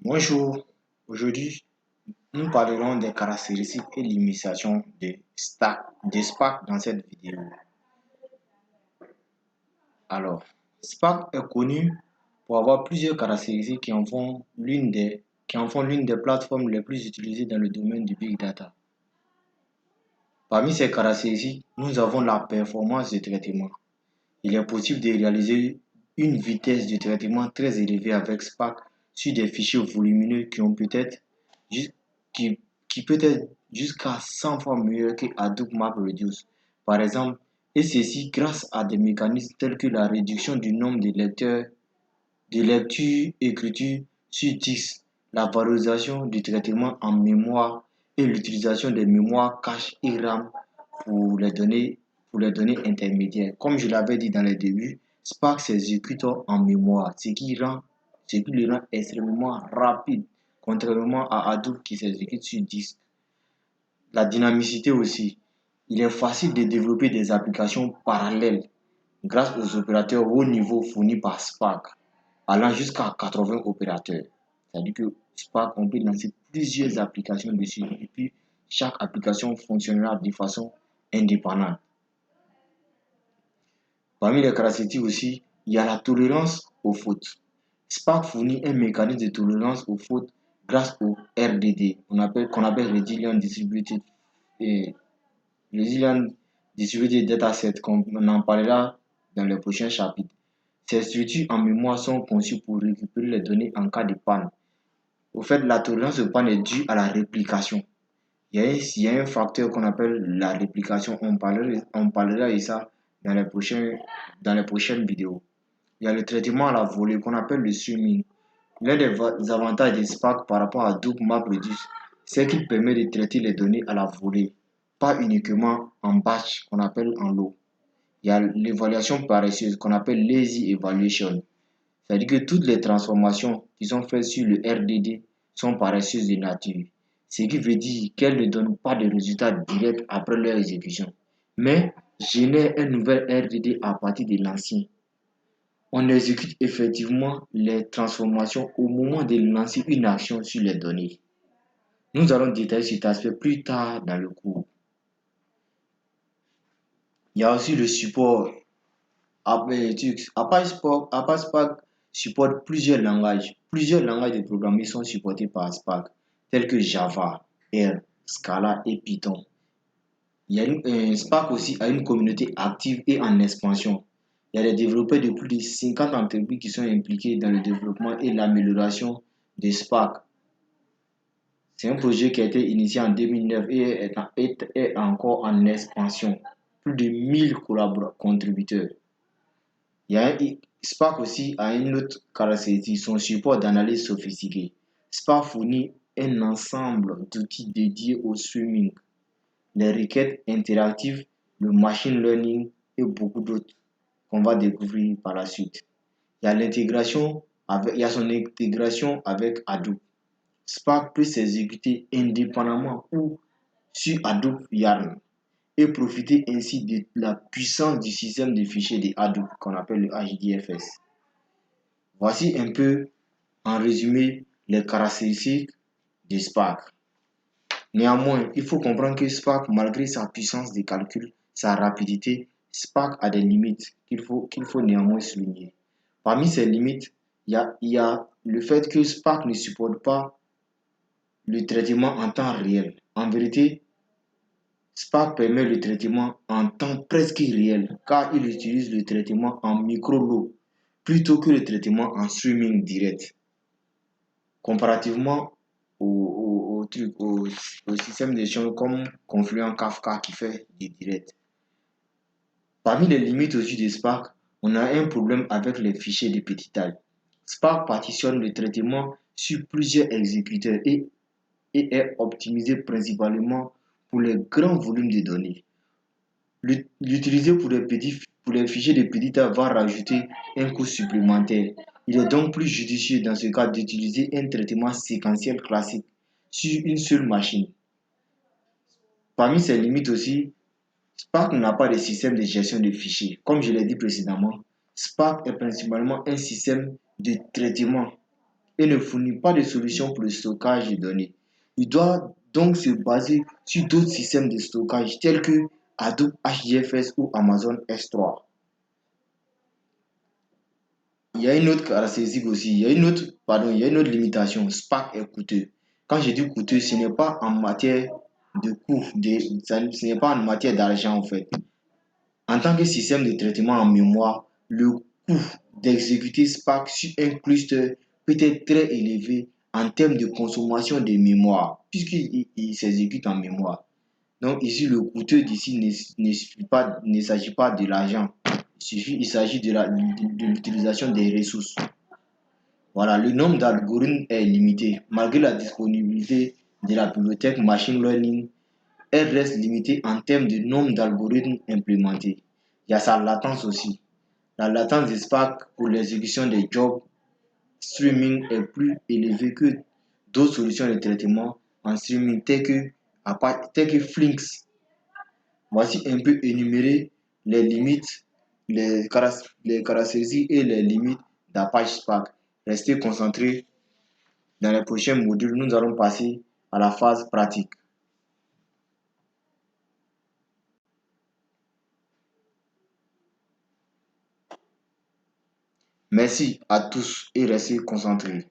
Bonjour, aujourd'hui nous parlerons des caractéristiques et limitations de Spark dans cette vidéo. Alors, Spark est connu pour avoir plusieurs caractéristiques qui en font l'une des plateformes les plus utilisées dans le domaine du Big Data. Parmi ces caractéristiques, nous avons la performance de traitement. Il est possible de réaliser une vitesse de traitement très élevée avec Spark sur des fichiers volumineux qui peut être jusqu'à 100 fois meilleur que Hadoop MapReduce, par exemple, et ceci grâce à des mécanismes tels que la réduction du nombre de lectures-écritures sur disque, la valorisation du traitement en mémoire et l'utilisation des mémoires cache et RAM pour les données, pour les données intermédiaires. Comme je l'avais dit dans le début, Spark s'exécute en mémoire, ce qui le rend extrêmement rapide, contrairement à Hadoop qui s'exécute sur disque. La dynamicité aussi. Il est facile de développer des applications parallèles grâce aux opérateurs haut niveau fournis par Spark, allant jusqu'à 80 opérateurs. C'est-à-dire que Spark, on peut lancer plusieurs applications dessus et puis chaque application fonctionnera de façon indépendante. Parmi les caractéristiques aussi, il y a la tolérance aux fautes. Spark fournit un mécanisme de tolérance aux fautes grâce au RDD, qu'on appelle Resilient Distributed Dataset, comme on en parlera dans les prochains chapitres. Ces structures en mémoire sont conçues pour récupérer les données en cas de panne. Au fait, la tolérance aux panne est due à la réplication. Il y a un facteur qu'on appelle la réplication. On parlera de ça dans les prochaines vidéos. Il y a le traitement à la volée qu'on appelle le streaming. L'un des avantages de Spark par rapport à Hadoop MapReduce, c'est qu'il permet de traiter les données à la volée, pas uniquement en batch qu'on appelle en lot. Il y a l'évaluation paresseuse qu'on appelle lazy evaluation. C'est-à-dire que toutes les transformations qui sont faites sur le RDD sont paresseuses de nature. Ce qui veut dire qu'elles ne donnent pas de résultats directs après leur exécution, mais génèrent un nouvel RDD à partir de l'ancien. On exécute effectivement les transformations au moment de lancer une action sur les données. Nous allons détailler cet aspect plus tard dans le cours. Il y a aussi le support. Apache Spark supporte plusieurs langages. Plusieurs langages de programmation sont supportés par Spark, tels que Java, R, Scala et Python. Spark aussi a une communauté active et en expansion. Il y a des développeurs de plus de 50 entreprises qui sont impliqués dans le développement et l'amélioration de Spark. C'est un projet qui a été initié en 2009 et est encore en expansion. Plus de 1000 contributeurs. Spark aussi a une autre caractéristique, son support d'analyse sophistiqué. Spark fournit un ensemble d'outils dédiés au streaming, les requêtes interactives, le machine learning et beaucoup d'autres qu'on va découvrir par la suite. Il y a son intégration avec Hadoop. Spark peut s'exécuter indépendamment ou sur Hadoop Yarn et profiter ainsi de la puissance du système de fichiers de Hadoop qu'on appelle le HDFS. Voici un peu en résumé les caractéristiques de Spark. Néanmoins, il faut comprendre que Spark, malgré sa puissance de calcul, sa rapidité, Spark a des limites qu'il faut néanmoins souligner. Parmi ces limites, il y a le fait que Spark ne supporte pas le traitement en temps réel. En vérité, Spark permet le traitement en temps presque réel car il utilise le traitement en micro-lot plutôt que le traitement en streaming direct. Comparativement au système de gestion comme Confluent Kafka qui fait du direct. Parmi les limites aussi de Spark, on a un problème avec les fichiers de petite taille. Spark partitionne le traitement sur plusieurs exécuteurs et est optimisé principalement pour les grands volumes de données. L'utiliser pour les fichiers de petite taille va rajouter un coût supplémentaire. Il est donc plus judicieux dans ce cas d'utiliser un traitement séquentiel classique sur une seule machine. Parmi ces limites aussi, Spark n'a pas de système de gestion de fichiers. Comme je l'ai dit précédemment, Spark est principalement un système de traitement et ne fournit pas de solution pour le stockage des données. Il doit donc se baser sur d'autres systèmes de stockage tels que Hadoop HDFS ou Amazon S3. Il y a une autre caractéristique aussi, il y a une autre limitation. Spark est coûteux. Quand je dis coûteux, ce n'est pas en matière de coût, ce n'est pas en matière d'argent en fait. En tant que système de traitement en mémoire, le coût d'exécuter Spark sur un cluster peut être très élevé en termes de consommation de mémoire, puisqu'il s'exécute en mémoire. Donc ici, le coûteux d'ici ne s'agit pas de l'argent, il s'agit de l'utilisation des ressources. Voilà, le nombre d'algorithmes est limité. Malgré la disponibilité de la bibliothèque Machine Learning, elle reste limitée en termes de nombre d'algorithmes implémentés. Il y a sa latence aussi. La latence de Spark pour l'exécution des jobs streaming est plus élevée que d'autres solutions de traitement en streaming telles que Flinks. Voici un peu énuméré les limites, les caractéristiques et les limites d'Apache Spark. Restez concentrés. Dans les prochains modules, nous allons passer à la phase pratique. Merci à tous et restez concentrés.